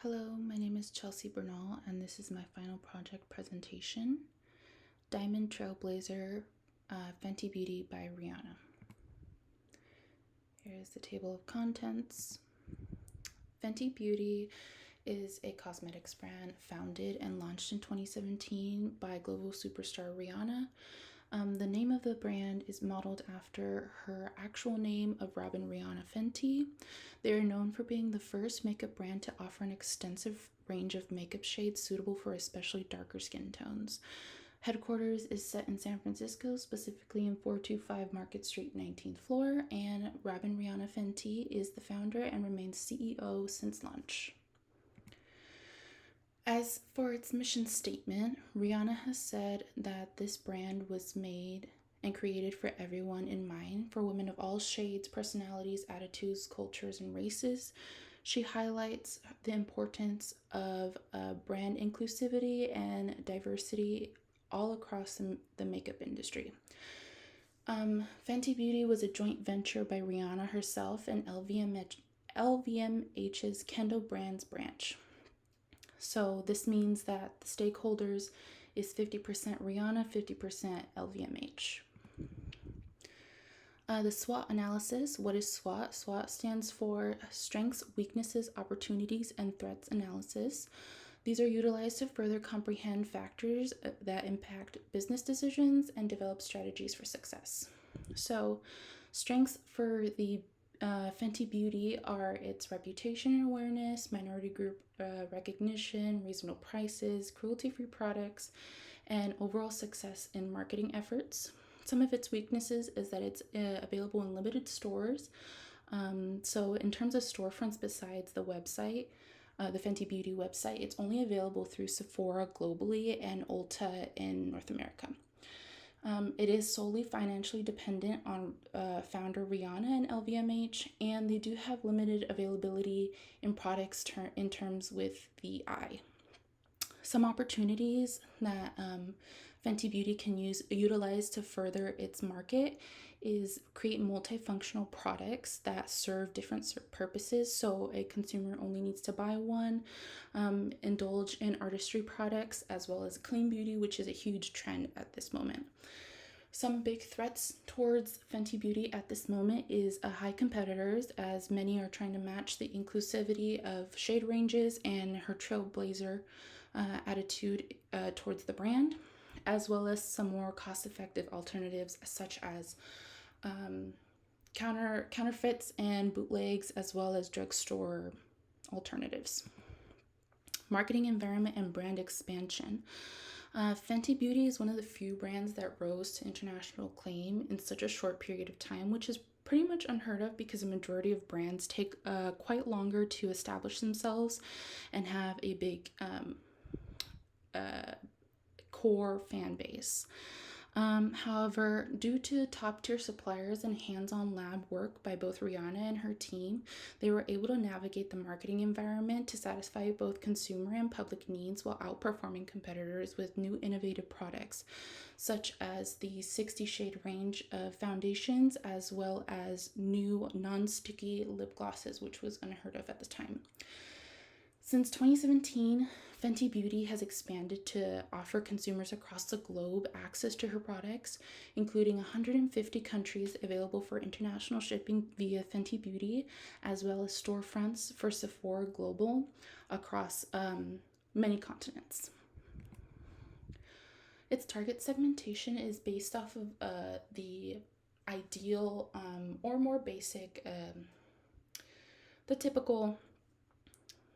Hello, my name is Chelsea Bernal, and this is my final project presentation, Diamond Trailblazer Fenty Beauty by Rihanna. Here's the table of contents. Fenty Beauty is a cosmetics brand founded and launched in 2017 by global superstar Rihanna. The name of the brand is modeled after her actual name of Robin Rihanna Fenty. They are known for being the first makeup brand to offer an extensive range of makeup shades suitable for especially darker skin tones. Headquarters is set in San Francisco, specifically in 425 Market Street, 19th floor, and Robin Rihanna Fenty is the founder and remains CEO since launch. As for its mission statement, Rihanna has said that this brand was made and created for everyone in mind, for women of all shades, personalities, attitudes, cultures, and races. She highlights the importance of brand inclusivity and diversity all across the makeup industry. Fenty Beauty was a joint venture by Rihanna herself and LVMH's Kendall Brands branch. So this means that the stakeholders is 50% Rihanna, 50% LVMH. The SWOT analysis. What is SWOT? SWOT stands for Strengths, Weaknesses, Opportunities, and Threats Analysis. These are utilized to further comprehend factors that impact business decisions and develop strategies for success. So, strengths for the Fenty Beauty are its reputation and awareness, minority group recognition, reasonable prices, cruelty-free products, and overall success in marketing efforts. Some of its weaknesses is that it's available in limited stores. So in terms of storefronts besides the website, the Fenty Beauty website, it's only available through Sephora globally and Ulta in North America. It is solely financially dependent on founder Rihanna and LVMH, and they do have limited availability in products in terms with the eye. Some opportunities that Fenty Beauty can utilize to further its market is create multifunctional products that serve different purposes, so a consumer only needs to buy one, indulge in artistry products, as well as clean beauty, which is a huge trend at this moment. Some big threats towards Fenty Beauty at this moment is high competitors, as many are trying to match the inclusivity of shade ranges and her trailblazer attitude towards the brand, as well as some more cost-effective alternatives such as counterfeits and bootlegs, as well as drugstore alternatives. Marketing environment and brand expansion. Fenty Beauty is one of the few brands that rose to international acclaim in such a short period of time, which is pretty much unheard of because a majority of brands take quite longer to establish themselves and have a big core fan base. However, due to top-tier suppliers and hands-on lab work by both Rihanna and her team, they were able to navigate the marketing environment to satisfy both consumer and public needs while outperforming competitors with new innovative products, such as the 60 shade range of foundations, as well as new non-sticky lip glosses, which was unheard of at the time. Since 2017, Fenty Beauty has expanded to offer consumers across the globe access to her products, including 150 countries available for international shipping via Fenty Beauty, as well as storefronts for Sephora Global across many continents. Its target segmentation is based off of the ideal or more basic, the typical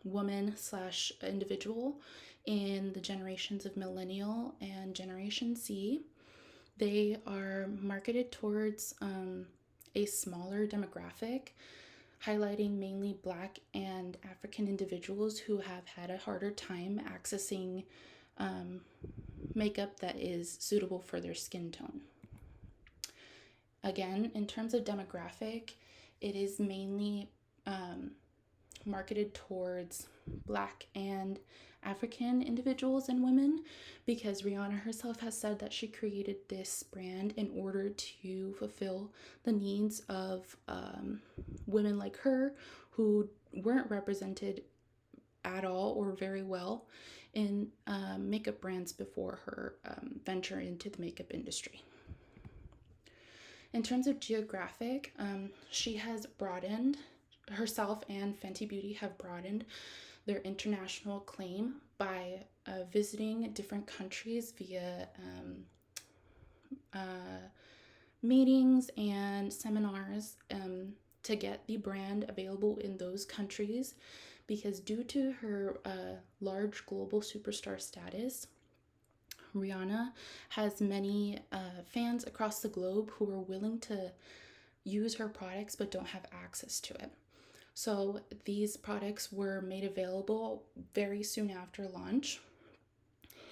woman / individual in the generations of Millennial and Generation Z. They are marketed towards a smaller demographic, highlighting mainly Black and African individuals who have had a harder time accessing makeup that is suitable for their skin tone. Again, in terms of demographic, it is mainly marketed towards Black and African individuals and women, because Rihanna herself has said that she created this brand in order to fulfill the needs of women like her who weren't represented at all or very well in makeup brands before her venture into the makeup industry. In terms of geographic, she has broadened herself, and Fenty Beauty have broadened their international claim by visiting different countries via meetings and seminars to get the brand available in those countries, because due to her large global superstar status, Rihanna has many fans across the globe who are willing to use her products but don't have access to it. So these products were made available very soon after launch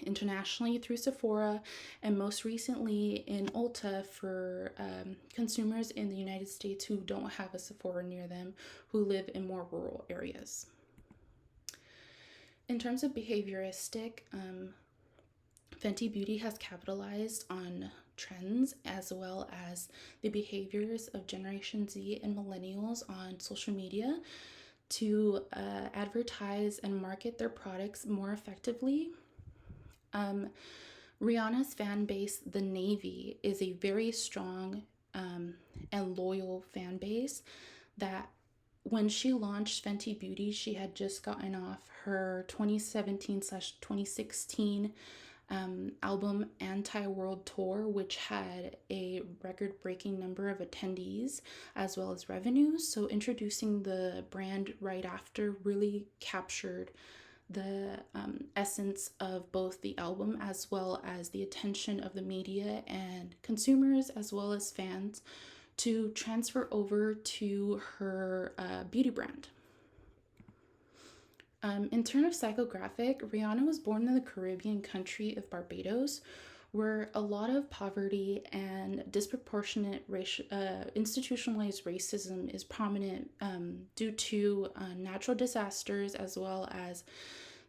internationally through Sephora, and most recently in Ulta for consumers in the United States who don't have a Sephora near them, who live in more rural areas. In terms of behavioristic, Fenty Beauty has capitalized on trends as well as the behaviors of Generation Z and millennials on social media to advertise and market their products more effectively. Rihanna's fan base, the Navy, is a very strong and loyal fan base that when she launched Fenty Beauty, she had just gotten off her 2017/2016 album Anti-World Tour, which had a record-breaking number of attendees as well as revenues. So introducing the brand right after really captured the essence of both the album as well as the attention of the media and consumers as well as fans to transfer over to her beauty brand. In terms of psychographic, Rihanna was born in the Caribbean country of Barbados, where a lot of poverty and disproportionate institutionalized racism is prominent due to natural disasters as well as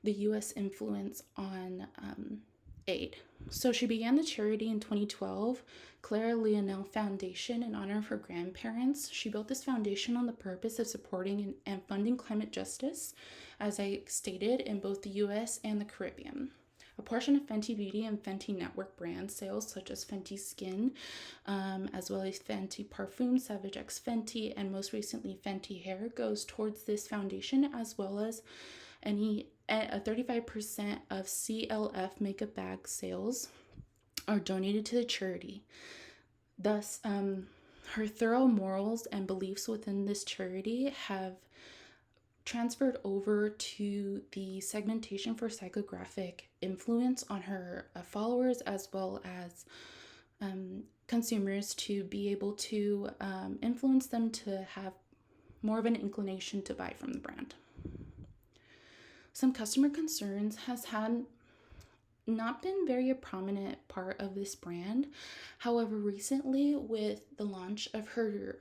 the U.S. influence on aid. So she began the charity in 2012, Clara Leonel Foundation, in honor of her grandparents. She built this foundation on the purpose of supporting and funding climate justice, as I stated, in both the U.S. and the Caribbean. A portion of Fenty Beauty and Fenty Network brand sales, such as Fenty Skin, as well as Fenty Parfum, Savage X Fenty, and most recently Fenty Hair, goes towards this foundation, as well as a 35% of CLF makeup bag sales are donated to the charity. Thus, her thorough morals and beliefs within this charity have transferred over to the segmentation for psychographic influence on her followers as well as consumers to be able to influence them to have more of an inclination to buy from the brand. Some customer concerns has had not been very a prominent part of this brand. However, recently with the launch of her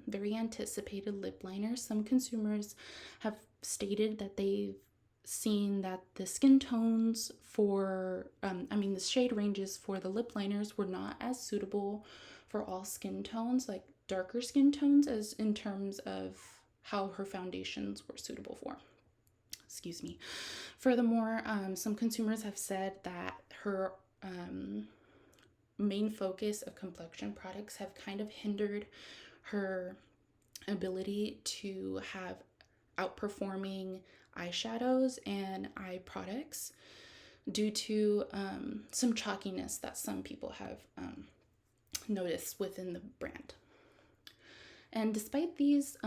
very anticipated lip liner, some consumers have stated that they've seen that the skin tones for, the shade ranges for the lip liners were not as suitable for all skin tones, like darker skin tones, as in terms of how her foundations were suitable for. Excuse me. Furthermore, some consumers have said that her main focus of complexion products have kind of hindered her ability to have outperforming eyeshadows and eye products due to some chalkiness that some people have noticed within the brand. And despite these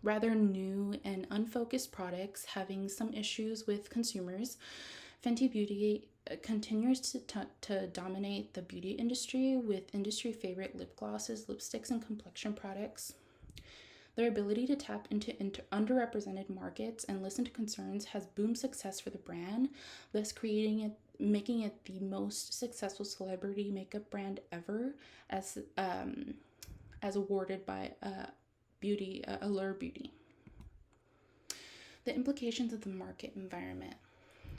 rather new and unfocused products having some issues with consumers, Fenty Beauty continues to dominate the beauty industry with industry favorite lip glosses, lipsticks, and complexion products. Their ability to tap into underrepresented markets and listen to concerns has boomed success for the brand, thus making it the most successful celebrity makeup brand ever, as awarded by Allure Beauty. The implications of the market environment.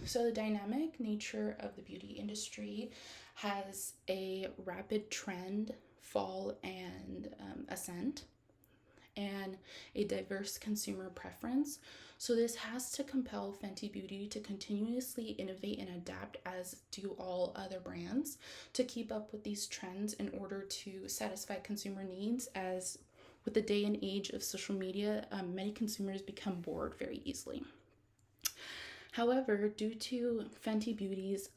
So the dynamic nature of the beauty industry has a rapid trend, fall, and ascent. and a diverse consumer preference. So this has to compel Fenty Beauty to continuously innovate and adapt, as do all other brands, to keep up with these trends in order to satisfy consumer needs. As with the day and age of social media, many consumers become bored very easily. However, due to Fenty Beauty's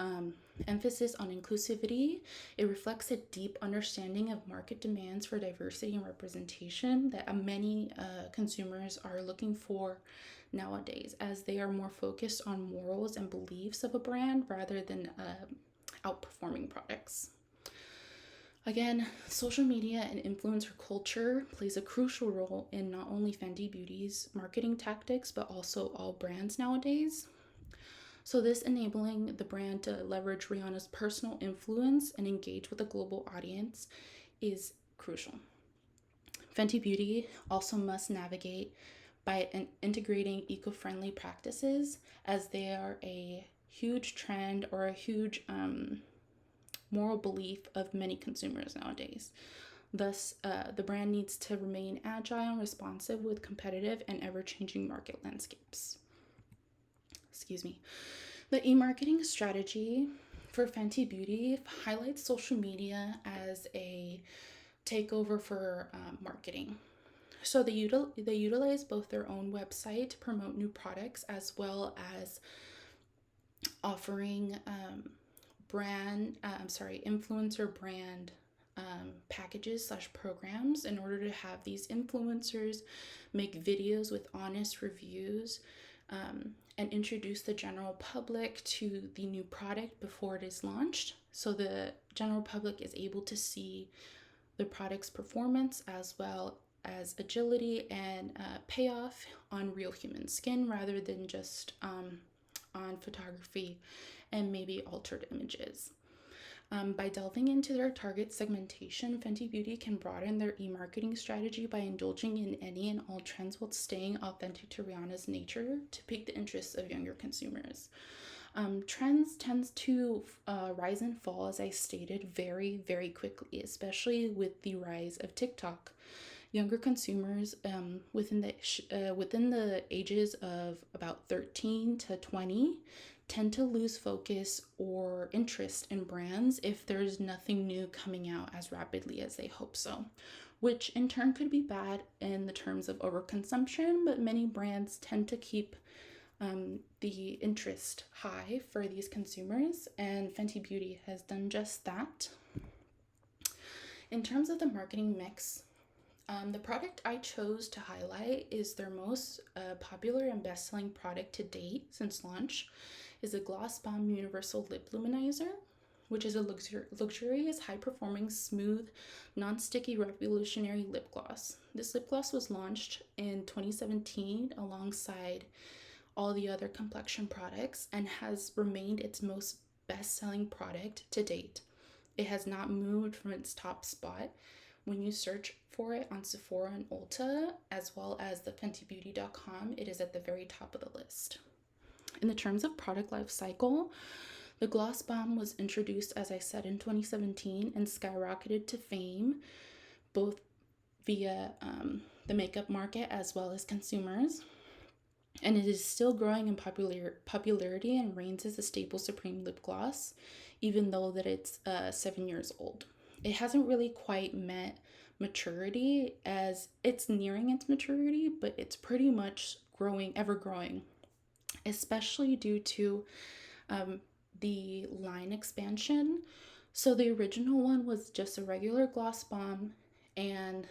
emphasis on inclusivity, it reflects a deep understanding of market demands for diversity and representation that many consumers are looking for nowadays, as they are more focused on morals and beliefs of a brand rather than outperforming products. Again, social media and influencer culture plays a crucial role in not only Fenty Beauty's marketing tactics, but also all brands nowadays. So this enabling the brand to leverage Rihanna's personal influence and engage with a global audience is crucial. Fenty Beauty also must navigate by integrating eco-friendly practices, as they are a huge trend or a huge moral belief of many consumers nowadays. Thus, the brand needs to remain agile and responsive with competitive and ever-changing market landscapes. The e-marketing strategy for Fenty Beauty highlights social media as a takeover for marketing. So they utilize both their own website to promote new products, as well as offering influencer brand packages / programs in order to have these influencers make videos with honest reviews and introduce the general public to the new product before it is launched. So the general public is able to see the product's performance, as well as agility and payoff on real human skin, rather than just on photography and maybe altered images. By delving into their target segmentation, Fenty Beauty can broaden their e-marketing strategy by indulging in any and all trends while staying authentic to Rihanna's nature to pique the interests of younger consumers. Trends tend to rise and fall, as I stated, very, very quickly, especially with the rise of TikTok. Younger consumers within the ages of about 13 to 20 tend to lose focus or interest in brands if there's nothing new coming out as rapidly as they hope so, which in turn could be bad in the terms of overconsumption, but many brands tend to keep the interest high for these consumers, and Fenty Beauty has done just that. In terms of the marketing mix, the product I chose to highlight is their most popular and best-selling product to date since launch, is a Gloss Bomb Universal Lip Luminizer, which is a luxurious, high-performing, smooth, non-sticky, revolutionary lip gloss. This lip gloss was launched in 2017 alongside all the other complexion products and has remained its most best-selling product to date. It has not moved from its top spot. When you search for it on Sephora and Ulta, as well as the FentyBeauty.com, it is at the very top of the list. In the terms of product life cycle, the Gloss Bomb was introduced, as I said, in 2017 and skyrocketed to fame, both via the makeup market as well as consumers. And it is still growing in popularity and reigns as a staple supreme lip gloss, even though that it's 7 years old. It hasn't really quite met maturity, as it's nearing its maturity, but it's pretty much ever growing, especially due to the line expansion. So the original one was just a regular gloss bomb, and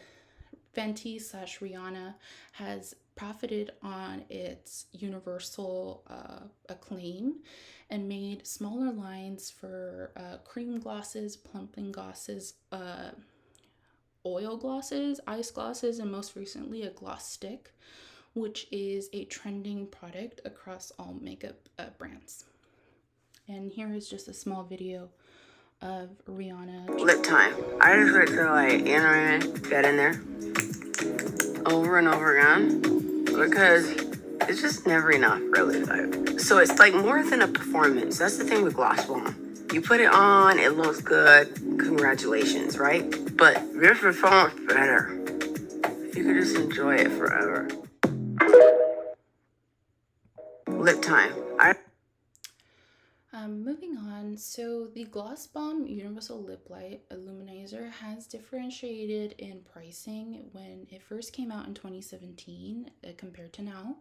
Fenty / Rihanna has profited on its universal acclaim and made smaller lines for cream glosses, plumping glosses, oil glosses, ice glosses, and most recently a gloss stick, which is a trending product across all makeup brands. And here is just a small video of Rihanna. Lip time. I just like to get in there over and over again, because it's just never enough, really. So it's like more than a performance. That's the thing with Gloss Bomb. You put it on, it looks good. Congratulations, right? But this is so much better. You could just enjoy it forever. Lip time. Moving on, so the Gloss Bomb Universal Lip Light Illuminizer has differentiated in pricing when it first came out in 2017 compared to now.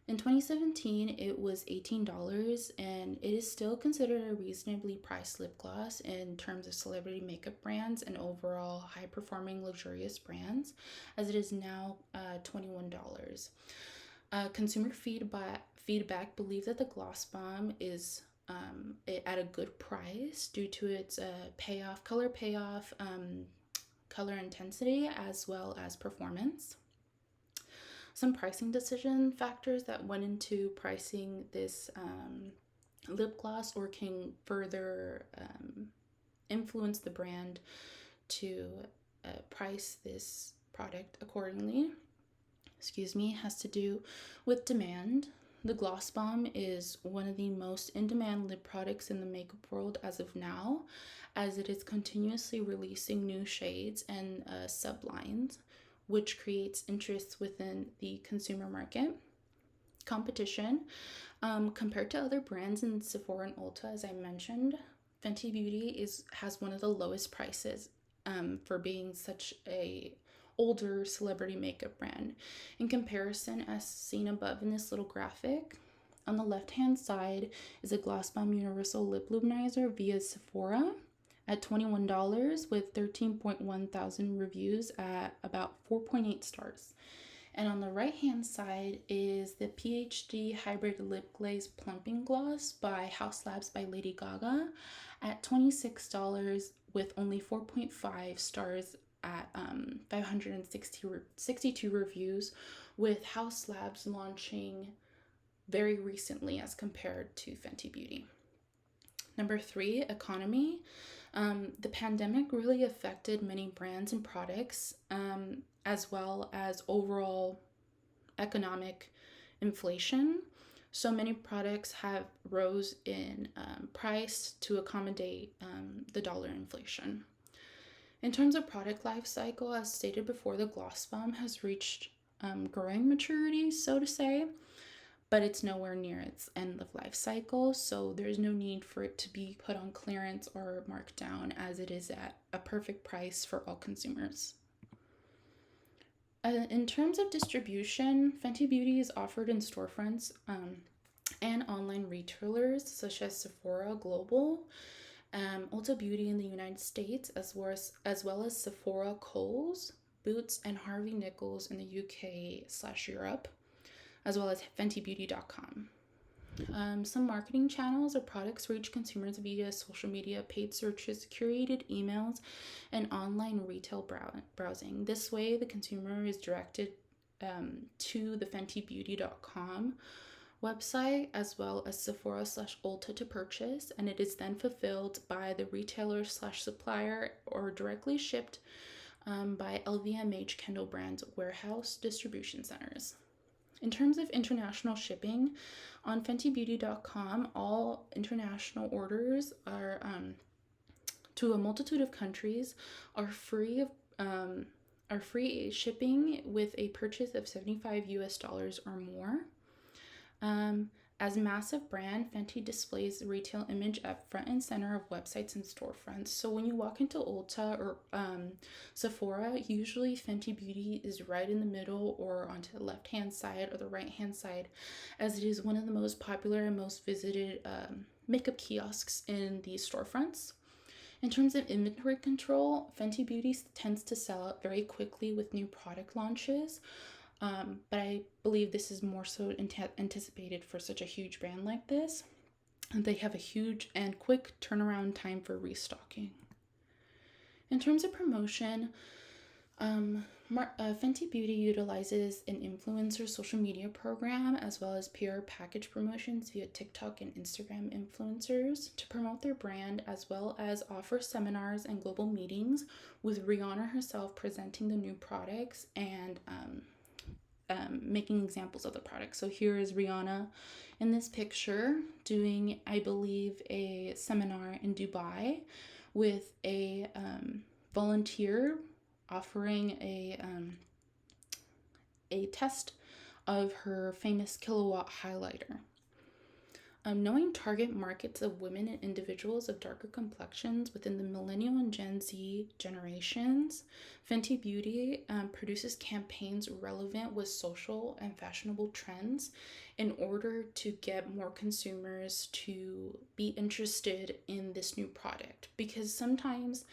In 2017, it was $18, and it is still considered a reasonably priced lip gloss in terms of celebrity makeup brands and overall high performing luxurious brands, as it is now $21. Consumer feedback believes that the Gloss Bomb is at a good price due to its color payoff, color intensity, as well as performance. Some pricing decision factors that went into pricing this lip gloss or can further influence the brand to price this product accordingly, has to do with demand. The Gloss Bomb is one of the most in-demand lip products in the makeup world as of now, as it is continuously releasing new shades and sublines, which creates interest within the consumer market. Competition. Compared to other brands in Sephora and Ulta, as I mentioned, Fenty Beauty has one of the lowest prices for being such a older celebrity makeup brand. In comparison, as seen above in this little graphic, on the left-hand side is a Gloss Bomb Universal Lip Luminizer via Sephora at $21 with 13.1 thousand reviews at about 4.8 stars. And on the right-hand side is the PhD Hybrid Lip Glaze Plumping Gloss by House Labs by Lady Gaga at $26 with only 4.5 stars at 562 reviews, with House Labs launching very recently as compared to Fenty Beauty. Number 3, economy. The pandemic really affected many brands and products, as well as overall economic inflation. So many products have rose in price to accommodate the dollar inflation. In terms of product life cycle, as stated before, the Gloss Bomb has reached growing maturity, so to say, but it's nowhere near its end of life cycle, so there's no need for it to be put on clearance or marked down, as it is at a perfect price for all consumers. In terms of distribution, Fenty Beauty is offered in storefronts and online retailers such as Sephora Global, Ulta Beauty in the United States, as well as Sephora, Kohl's, Boots, and Harvey Nichols in the UK/Europe, as well as FentyBeauty.com. Some marketing channels or products reach consumers via social media, paid searches, curated emails, and online retail browsing. This way, the consumer is directed to the FentyBeauty.com website as well as Sephora/Ulta to purchase, and it is then fulfilled by the retailer/supplier or directly shipped by LVMH Kendall Brand's warehouse distribution centers. In terms of international shipping, on FentyBeauty.com, all international orders are to a multitude of countries are free shipping with a purchase of $75 or more. As a massive brand, Fenty displays the retail image at front and center of websites and storefronts. So when you walk into Ulta or Sephora, usually Fenty Beauty is right in the middle or onto the left-hand side or the right-hand side, as it is one of the most popular and most visited makeup kiosks in these storefronts. In terms of inventory control, Fenty Beauty tends to sell out very quickly with new product launches. But I believe this is more so anticipated for such a huge brand like this. And they have a huge and quick turnaround time for restocking. In terms of promotion, Fenty Beauty utilizes an influencer social media program as well as PR package promotions via TikTok and Instagram influencers to promote their brand, as well as offer seminars and global meetings with Rihanna herself presenting the new products and making examples of the product. So here is Rihanna in this picture doing, I believe, a seminar in Dubai with a volunteer offering a test of her famous kilowatt highlighter. Knowing target markets of women and individuals of darker complexions within the Millennial and Gen Z generations, Fenty Beauty produces campaigns relevant with social and fashionable trends in order to get more consumers to be interested in this new product. Because sometimes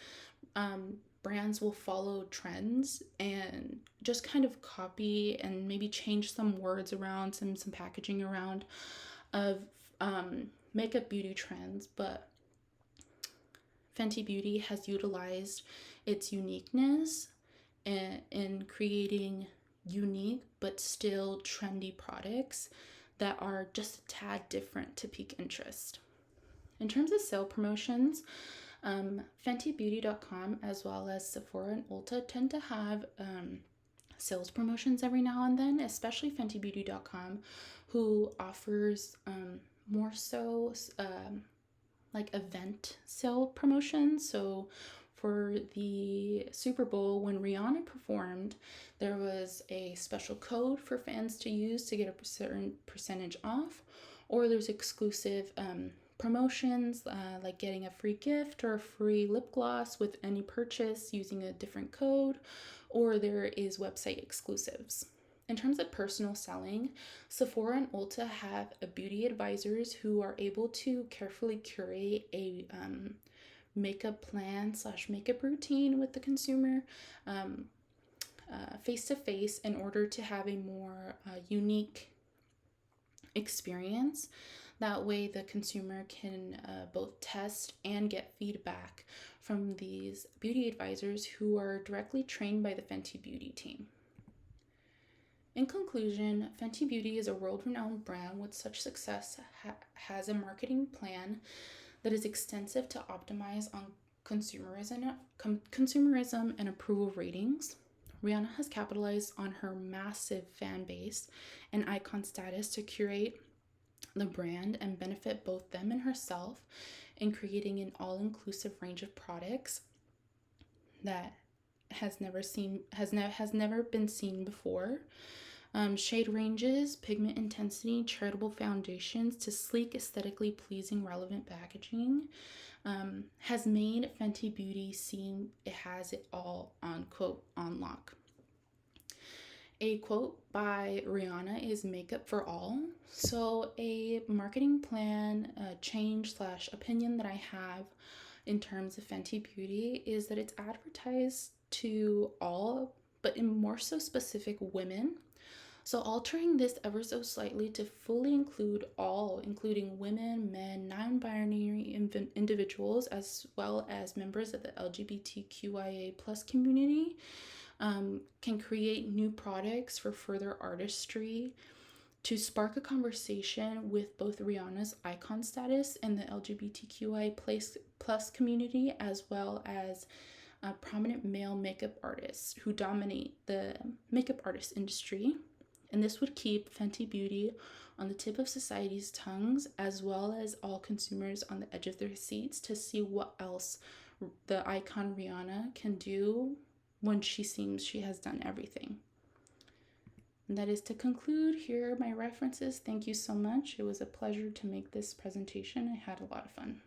brands will follow trends and just kind of copy and maybe change some words around, some packaging around of makeup beauty trends, but Fenty Beauty has utilized its uniqueness in creating unique but still trendy products that are just a tad different to pique interest. In terms of sale promotions, FentyBeauty.com as well as Sephora and Ulta tend to have sales promotions every now and then, especially FentyBeauty.com, who offers more so like event sale promotions. So for the Super Bowl, when Rihanna performed, there was a special code for fans to use to get a certain percentage off, or there's exclusive promotions like getting a free gift or a free lip gloss with any purchase using a different code, or there is website exclusives. In terms of personal selling, Sephora and Ulta have beauty advisors who are able to carefully curate a makeup plan / makeup routine with the consumer face to face in order to have a more unique experience. That way the consumer can both test and get feedback from these beauty advisors who are directly trained by the Fenty Beauty team. In conclusion, Fenty Beauty is a world-renowned brand with such success has a marketing plan that is extensive to optimize on consumerism and approval ratings. Rihanna has capitalized on her massive fan base and icon status to curate the brand and benefit both them and herself in creating an all-inclusive range of products that has never been seen before. Shade ranges, pigment intensity, charitable foundations to sleek, aesthetically pleasing, relevant packaging has made Fenty Beauty seem it has it all on lock. A quote by Rihanna is "makeup for all." So a marketing plan change / opinion that I have in terms of Fenty Beauty is that it's advertised to all, but in more so specific women. So altering this ever so slightly to fully include all, including women, men, non-binary individuals, as well as members of the LGBTQIA+ community, can create new products for further artistry to spark a conversation with both Rihanna's icon status and the LGBTQIA+ community, as well as prominent male makeup artists who dominate the makeup artist industry. And this would keep Fenty Beauty on the tip of society's tongues, as well as all consumers on the edge of their seats to see what else the icon Rihanna can do when she seems she has done everything. And that is to conclude. Here are my references. Thank you so much. It was a pleasure to make this presentation. I had a lot of fun.